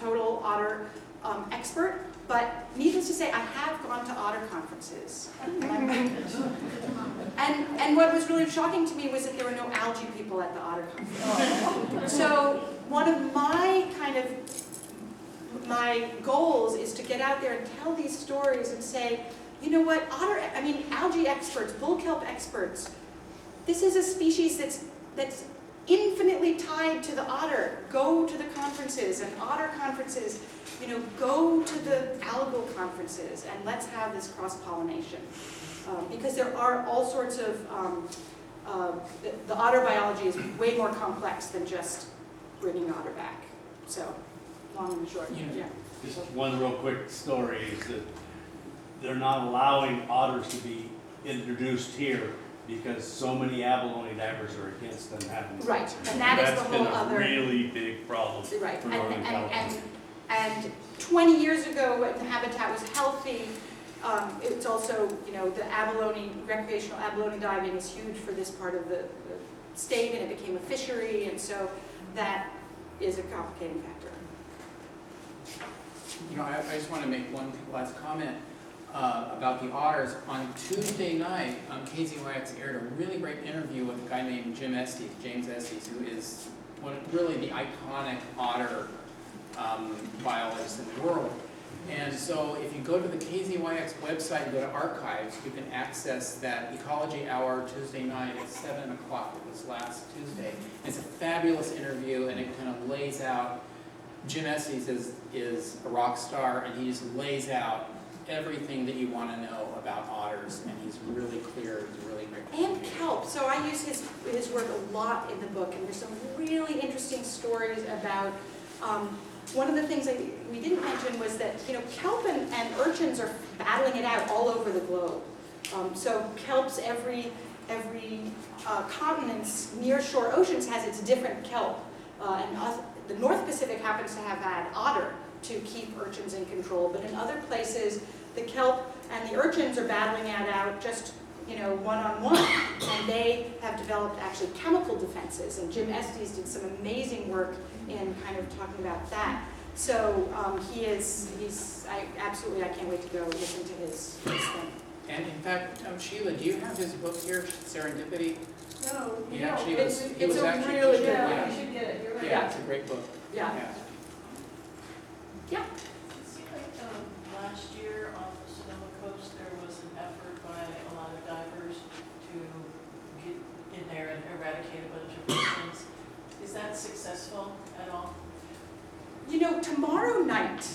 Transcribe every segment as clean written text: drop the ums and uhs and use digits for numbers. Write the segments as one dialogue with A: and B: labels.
A: total otter expert, but needless to say, I have gone to otter conferences. And what was really shocking to me was that there were no algae people at the otter conference. So one of my my goals is to get out there and tell these stories and say, you know what, algae experts, bull kelp experts, this is a species that's infinitely tied to the otter. Go to the conferences and otter conferences, go to the algal conferences, and let's have this cross-pollination. Because there are all sorts of, the otter biology is way more complex than just bringing otter back. So, long and short, yeah.
B: Just one real quick story is that they're not allowing otters to be introduced here because so many abalone divers are against them having them.
A: Right, and that is the whole other.
B: That's been a really big problem
A: Right,
B: for Northern California.
A: and 20 years ago, when the habitat was healthy, it's also, the recreational abalone diving is huge for this part of the state, and it became a fishery, and so that is a complicating factor.
C: I just want to make one last comment about the otters. On Tuesday night, KZYX aired a really great interview with a guy named James Estes, who is really the iconic otter biologist in the world. And so if you go to the KZYX website and go to archives, you can access that Ecology Hour Tuesday night at 7 o'clock. It was last Tuesday. It's a fabulous interview, and it kind of lays out, Jim Estes is a rock star, and he just lays out everything that you want to know about otters, and he's really clear, he's really great.
A: And kelp. So I use his work a lot in the book, and there's some really interesting stories about, one of the things we didn't mention was that, kelp and urchins are battling it out all over the globe. So kelps, every continent's near-shore oceans has its different kelp, and the North Pacific happens to have had otter to keep urchins in control, but in other places, the kelp and the urchins are battling it out just, one-on-one, and they have developed actually chemical defenses, and Jim Estes did some amazing work in kind of talking about that. So I can't wait to go listen to his thing.
C: And in fact, Sheila, do you have his book here, Serendipity?
D: No,
A: it's a really good book.
D: Yeah, you should get it. You're right.
C: Yeah, it's a great book.
A: Yeah.
D: It seemed like last year on the Sonoma coast there was an effort by a lot of divers to get in there and eradicate a bunch of urchins. Is that successful at all?
A: Tomorrow night,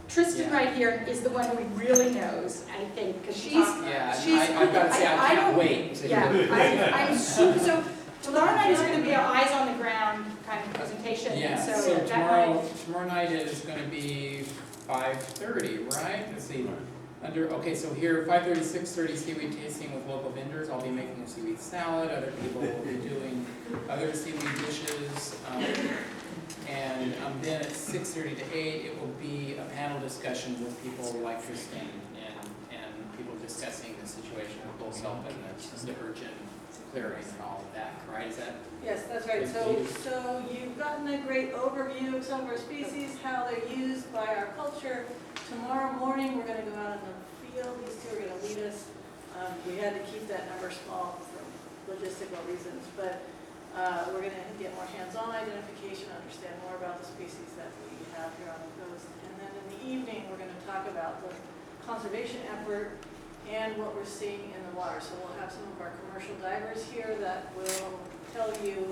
A: Tristan right here is the one who really knows, I think, because
C: I've got to say, I can't wait to hear it.
A: I'm super, so tomorrow night is going to be an eyes on the ground kind of presentation.
C: Yeah, so tomorrow night is going to be 5:30, right? Let's see. So here, 5:30, 6:30, seaweed tasting with local vendors. I'll be making a seaweed salad. Other people will be doing other seaweed dishes. And then at 6:30 to 8, it will be a panel discussion with people like Tristan and people discussing the situation of bull kelp and the urchin clearing and all of that, right? Is that?
D: Yes, that's right. So you've gotten a great overview of some of our species, how they're used by our culture. Tomorrow morning, we're going to go out in the field. These two are going to lead us. We had to keep that number small for logistical reasons, but we're going to get more hands-on identification, understand more about the species that we have here on the coast. And then in the evening, we're going to talk about the conservation effort and what we're seeing in the water. So we'll have some of our commercial divers here that will tell you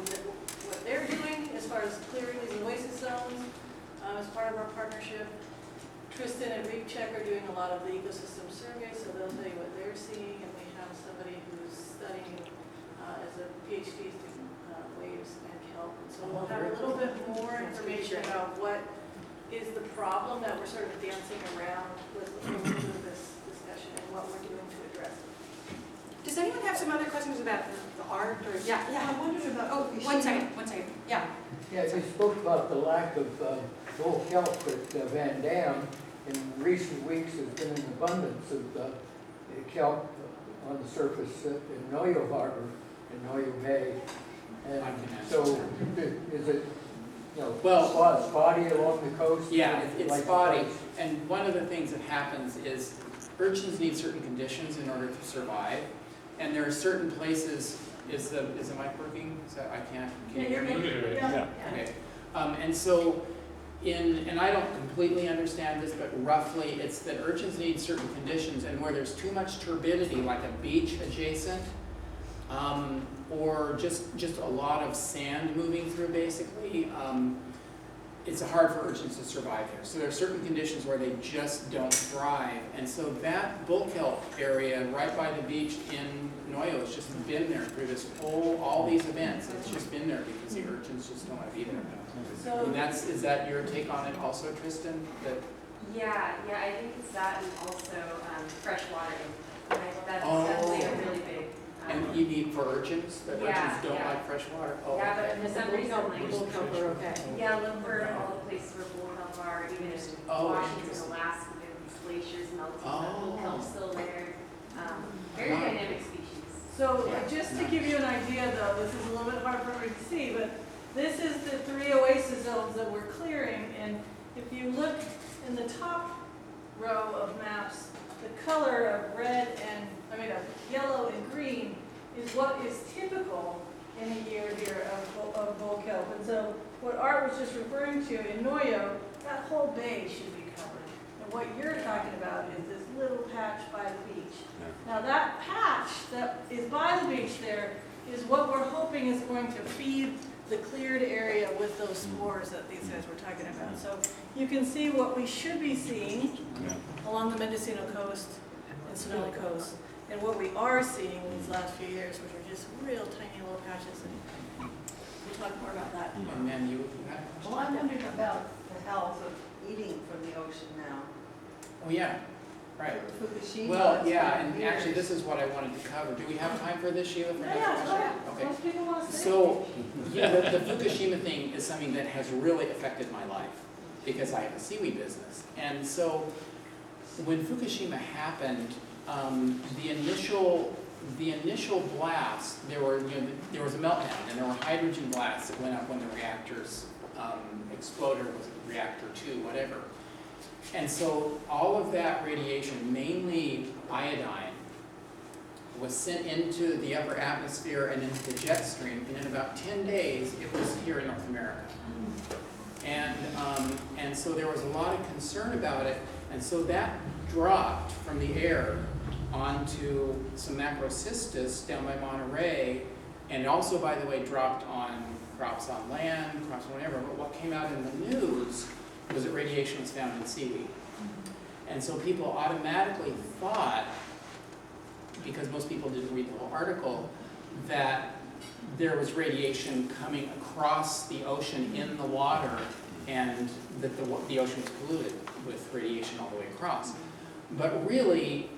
D: what they're doing as far as clearing these oasis zones as part of our partnership. Tristan and Reef Check are doing a lot of the ecosystem survey, so they'll tell you what they're seeing. And we have somebody who's studying as a PhD student waves and kelp. And so we'll have a little bit more information about what is the problem that we're sort of dancing around with this discussion and what we're doing to address it.
A: Does anyone have some other questions about the art? Or
E: I wondered about.
A: one second. Yeah.
E: Yeah, you spoke about the lack of bull kelp at Van Dam. In recent weeks, there's been an abundance of kelp on the surface in Noyo Harbor, in Noyo Bay. And so is it spotty along the coast?
C: Yeah, it's
E: like
C: spotty.
E: the place?
C: And one of the things that happens is urchins need certain conditions in order to survive. And there are certain places, is the mic working? Can you hear me?
D: Yeah.
C: Okay. And so, and I don't completely understand this, but roughly it's that urchins need certain conditions, and where there's too much turbidity, like a beach adjacent, or just a lot of sand moving through basically, it's hard for urchins to survive there. So there are certain conditions where they just don't thrive. And so that bull kelp area right by the beach in Noyo has just been there through this all these events. It's just been there because the urchins just don't want to be there.
D: So,
C: And is that your take on it also, Tristan? That
F: Yeah, I think it's that, and also fresh water. That's
C: Oh.
F: definitely a really big.
C: and you need for urchins, that
F: Yeah,
C: urchins don't
F: yeah.
C: like fresh water? Oh,
F: Yeah, but
C: okay.
F: for some reason, like,
A: Bull kelp are okay.
F: yeah, look for all the places where bull kelp are, even in
C: Oh,
F: Washington,
C: interesting.
F: Alaska, there are these glaciers melting, but
C: Oh.
F: bull kelp's still there. Very
C: Wow.
F: dynamic species.
D: so just to give you an idea though, this is a little bit hard for everybody to see, but this is the 3 oasis zones that we're clearing. And if you look in the top row of maps, the color of of yellow and green is what is typical in a year here of bull kelp. And so what Art was just referring to in Noyo, that whole bay should be covered. And what you're talking about is this little patch by the beach. Now that patch that is by the beach there is what we're hoping is going to feed the cleared area with those spores that these guys were talking about. So you can see what we should be seeing along the Mendocino coast and Sonoma coast, and what we are seeing these last few years, which are just real tiny little patches. And we'll talk more about that.
C: And then you had a
G: Well,
C: question?
G: I'm wondering about the health of eating from the ocean now.
C: Oh, yeah, right.
G: Fukushima.
C: Well,
G: it's
C: yeah,
G: been
C: and actually
G: years.
C: this is what I wanted to cover. Do we have time for this, Sheila? for another
D: Yeah,
C: question?
D: go ahead.
C: Okay.
D: Most people want to say.
C: So, the Fukushima thing is something that has really affected my life because I have a seaweed business. And so, when Fukushima happened, the initial blast, there was a meltdown, and there were hydrogen blasts that went up when the reactors exploded, or was it reactor 2, whatever. And so, all of that radiation, mainly iodine, was sent into the upper atmosphere and into the jet stream, and in about 10 days, it was here in North America. And so there was a lot of concern about it, and so that dropped from the air onto some macrocystis down by Monterey, and also, by the way, dropped on crops on land, crops on whatever, but what came out in the news was that radiation was found in seaweed. And so people automatically thought, because most people didn't read the whole article, that there was radiation coming across the ocean in the water, and that the ocean was polluted with radiation all the way across. But really,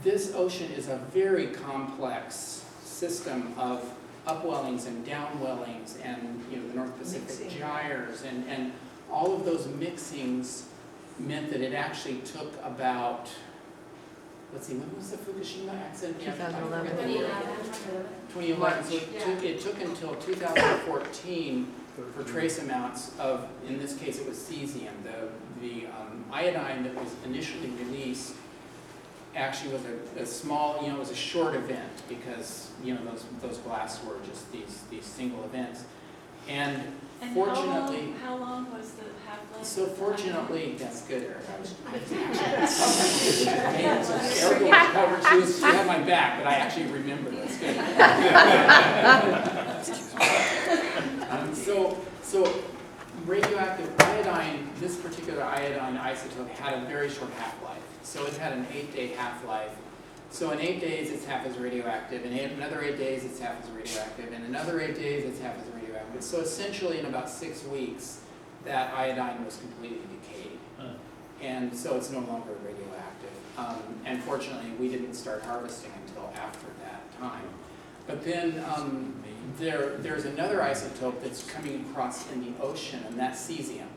C: this ocean is a very complex system of upwellings and downwellings, and the North Pacific gyres, and all of those mixings meant that it actually took about, let's see, when was the Fukushima accident?
G: 2011.
C: 2011. So it took until 2014 for trace amounts of, in this case, it was cesium. The iodine that was initially released actually was a small, it was a short event because those blasts were just these single events. And fortunately,
D: how long was the half-life?
C: so fortunately, that's good, Eric. Erica was covered. She had my back, but I actually remember. That's good. So radioactive iodine, this particular iodine isotope had a very short half-life. So it had an 8-day half-life. So in 8 days, it's half as radioactive. In another 8 days, it's half as radioactive. In another 8 days, it's half as radioactive. So essentially, in about 6 weeks, that iodine was completely decayed. And so it's no longer radioactive. And fortunately, we didn't start harvesting until after that time. But then there's another isotope that's coming across in the ocean, and that's cesium.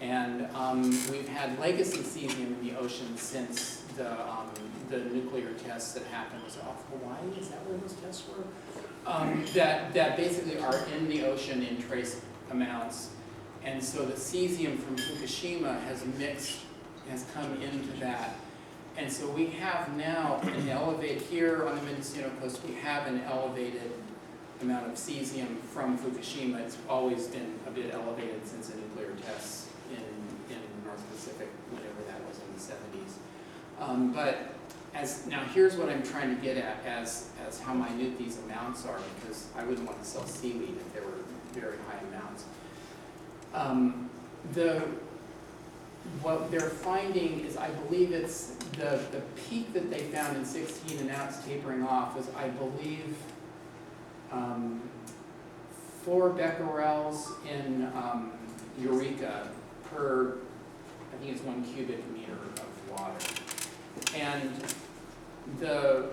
C: And we've had legacy cesium in the ocean since the nuclear tests that happened. Was it off Hawaii? Is that where those tests were? That basically are in the ocean in trace amounts. And so the cesium from Fukushima has come into that. And so we have now an elevated, here on the Mendocino coast, we have an elevated amount of cesium from Fukushima. It's always been a bit elevated since the nuclear tests in North Pacific, whenever that was in the 70s. But now here's what I'm trying to get at as how minute these amounts are, because I wouldn't want to sell seaweed if there were very high amounts. What they're finding is, I believe it's the peak that they found in 16, and now it's tapering off, was, I believe, 4 becquerels in Eureka per, I think it's 1 cubic meter of water. And the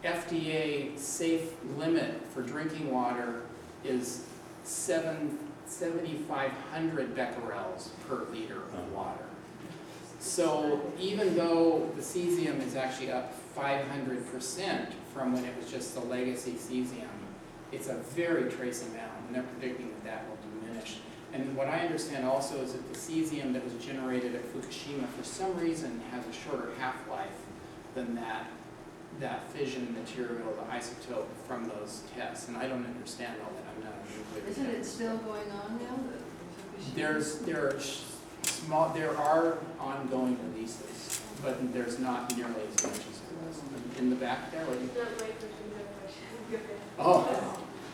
C: FDA safe limit for drinking water is 7,500 becquerels per liter of water. So even though the cesium is actually up 500% from when it was just the legacy cesium, it's a very trace amount, and they're predicting that will diminish. And what I understand also is that the cesium that was generated at Fukushima, for some reason, has a shorter half-life than that fission material, the isotope from those tests. And I don't understand all that. I'm not a nuclear
G: Isn't it
C: chemist.
G: still going on now?
C: There are ongoing releases, but there's not nearly as much as there was in the back there.
F: Not my question, no question.
C: Oh,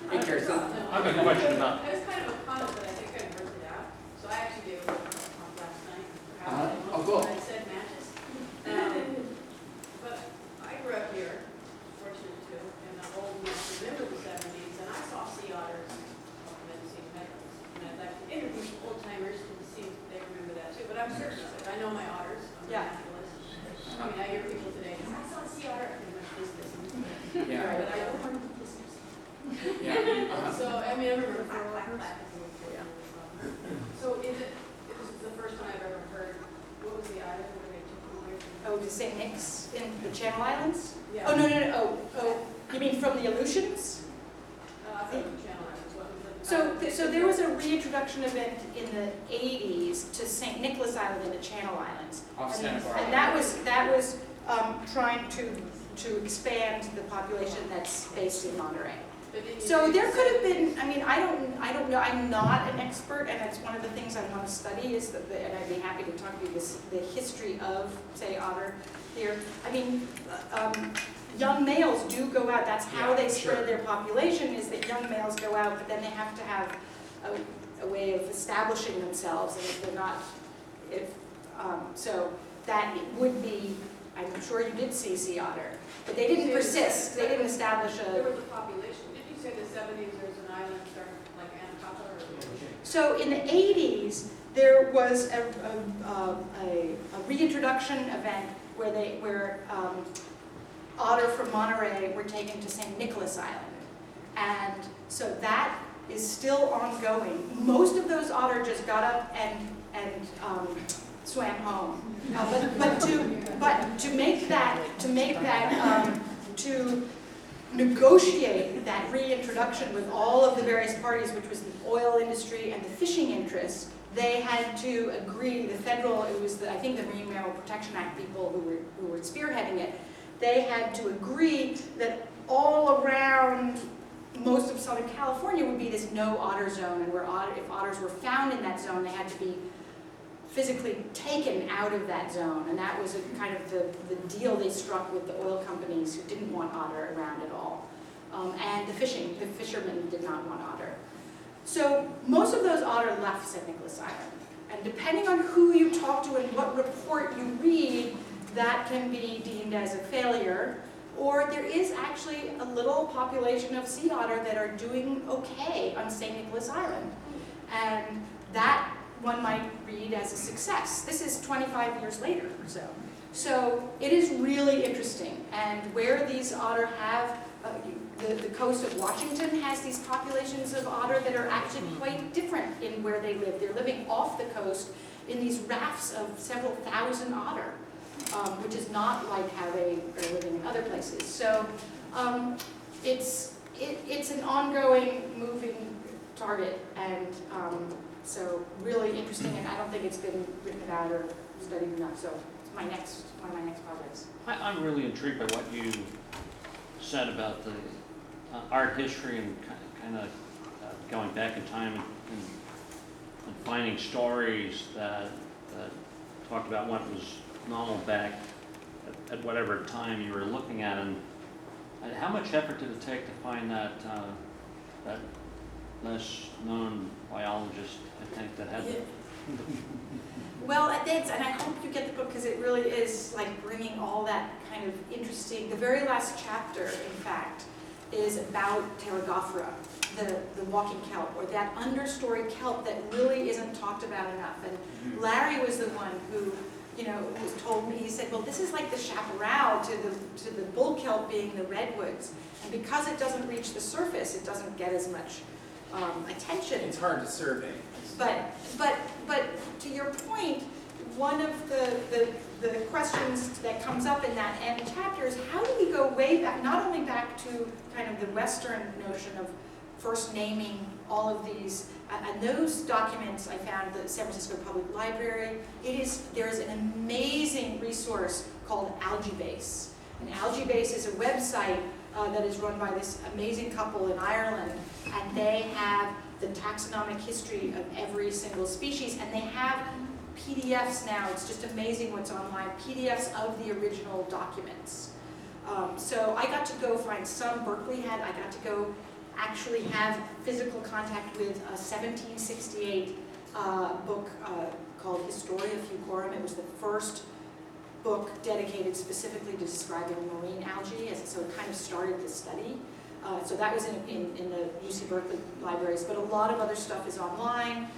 C: hey, Kirsten.
F: No,
H: I have a question about.
F: There's kind of a comment that I think I wrote it out. So I actually did it last night.
C: Oh, cool.
F: I said matches. But I grew up here, fortunate too, in the old, remember the 70s, and I saw sea otters off the Mendocino Meadows. And I'd like to introduce old timers to see if they remember that too. But I'm certain of it. I know my otters. I'm a naturalist. I mean, I hear people today, I saw a sea otter, and I'm this.
C: Yeah.
F: But I don't want to put this.
C: Yeah.
F: So, I mean, I remember clack. So this is the first time I've ever heard, what was the island where they took them away from?
A: Oh, to St. Nick's in the Channel Islands?
F: Yeah.
A: Oh, no. Oh, you mean from the Aleutians?
F: From Channel Islands, what was it?
A: So there was a reintroduction event in the 80s to St. Nicholas Island in the Channel Islands.
C: Off Santa Barbara.
A: And that was trying to expand the population that's based in Monterey.
F: But didn't you
A: So
F: say-
A: there could have been, I mean, I don't know, I'm not an expert, and it's one of the things I want to study is and I'd be happy to talk to you, the history of, say, otter here. I mean, young males do go out, that's how
C: Yeah,
A: they spread
C: sure.
A: their population, is that young males go out, but then they have to have a way of establishing themselves, and if they're not, so that would be, I'm sure you did see sea otter, but they didn't persist, they didn't establish
F: There
A: a.
F: was a population. Did you say the 70s there's an island started like Anacapa or?
A: So in the 80s, there was a reintroduction event where otter from Monterey were taken to St. Nicholas Island. And so that is still ongoing. Most of those otter just got up and swam home. But to make that to negotiate that reintroduction with all of the various parties, which was the oil industry and the fishing interests, they had to agree, it was I think the Marine Mammal Protection Act people who were spearheading it, they had to agree that all around most of Southern California would be this no otter zone, and if otters were found in that zone, they had to be physically taken out of that zone, and that was kind of the deal they struck with the oil companies who didn't want otter around at all. And the fishermen did not want otter. So most of those otter left St. Nicholas Island, and depending on who you talk to and what report you read, that can be deemed as a failure, or there is actually a little population of sea otter that are doing okay on St. Nicholas Island, and that one might read as a success. This is 25 years later or so. So it is really interesting. And where these otter have, the coast of Washington has these populations of otter that are actually quite different in where they live. They're living off the coast in these rafts of several thousand otter, which is not like how they are living in other places. So it's an ongoing, moving target, and so really interesting, and I don't think it's been written about or studied enough, so it's one of my next projects.
H: I'm really intrigued by what you said about the art history and kind of going back in time and finding stories that talked about what was normal back at whatever time you were looking at. And how much effort did it take to find that less known biologist, I think, that had
A: Yeah. Well, and I hope you get the book because it really is like bringing all that kind of interesting. The very last chapter, in fact, is about Pterogophora, the walking kelp, or that understory kelp that really isn't talked about enough. And Larry was the one who, was told me. He said, "Well, this is like the chaparral to the bull kelp being the redwoods, and because it doesn't reach the surface, it doesn't get as much attention."
C: It's hard to survey.
A: But to your point, one of the questions that comes up in that end chapter is how do we go way back, not only back to kind of the Western notion of first naming all of these, and those documents I found at the San Francisco Public Library. There is an amazing resource called AlgaeBase. And AlgaeBase is a website that is run by this amazing couple in Ireland, and they have the taxonomic history of every single species, and they have PDFs now. It's just amazing what's online, PDFs of the original documents. So I got to go find some Berkeley had. I got to go actually have physical contact with a 1768 book called Historia Fucorum. It was the first book dedicated specifically to describing marine algae, so it kind of started the study. So that was in the UC Berkeley libraries, but a lot of other stuff is online.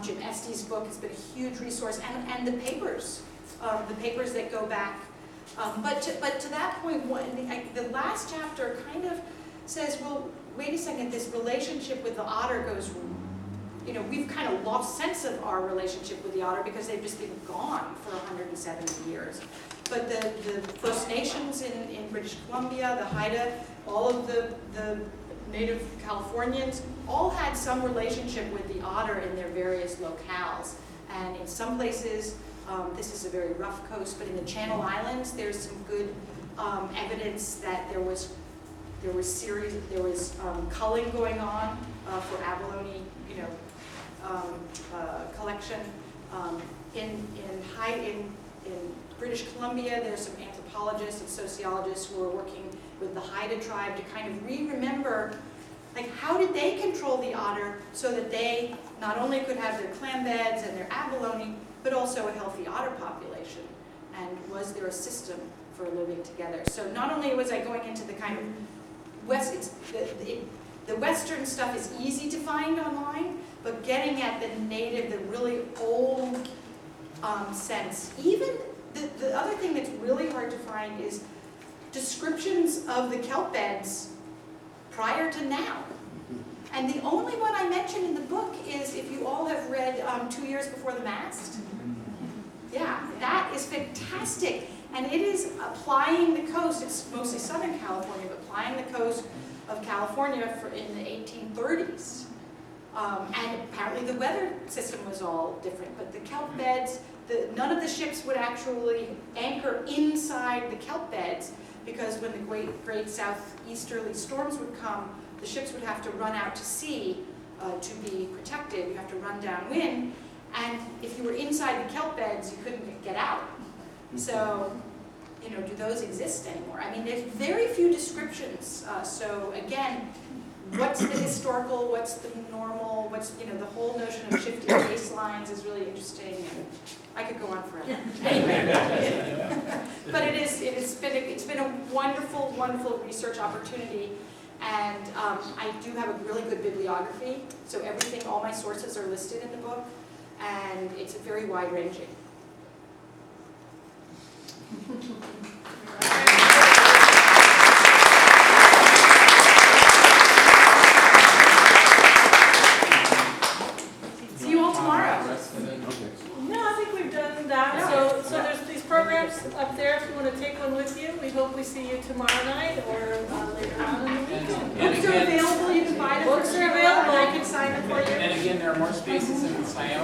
A: Jim Estey's book has been a huge resource, and the papers that go back. But to that point, the last chapter kind of says, well, wait a second, this relationship with the otter goes, we've kind of lost sense of our relationship with the otter because they've just been gone for 170 years. But the First Nations in British Columbia, the Haida, all of the native Californians, all had some relationship with the otter in their various locales. And in some places, this is a very rough coast, but in the Channel Islands, there's some good evidence that there was culling going on for abalone, collection. In British Columbia, there's some anthropologists and sociologists who are working with the Haida tribe to kind of remember, like, how did they control the otter so that they not only could have their clam beds and their abalone, but also a healthy otter population? And was there a system for living together? So not only was I going into the kind of the Western stuff is easy to find online, but getting at the native, the really old sense. Even the other thing that's really hard to find is descriptions of the kelp beds prior to now. And the only one I mentioned in the book is, if you all have read 2 Years Before the Mast. Yeah, that is fantastic. And it is applying the coast, it's mostly Southern California, but applying the coast of California in the 1830s. And apparently the weather system was all different, but the kelp beds, none of the ships would actually anchor inside the kelp beds, because when the great southeasterly storms would come, the ships would have to run out to sea to be protected. You have to run downwind, and if you were inside the kelp beds, you couldn't get out. So, do those exist anymore? I mean, there's very few descriptions. So again, what's the historical, what's the normal, what's, the whole notion of shifting baselines is really interesting, and I could go on forever. Anyway, but it's been a wonderful, wonderful research opportunity, and I do have a really good bibliography, so everything, all my sources are listed in the book, and it's very wide-ranging.
D: No, I think we've done that. So there's these programs photographs up there if you want to take one with you. We hope we see you tomorrow night or later on in the week.
C: And
A: Books are
C: again,
A: available, you can buy them.
D: Books
A: for
D: are
A: free,
D: available.
A: and I can sign them for you.
C: and again, there are more spaces in the Scion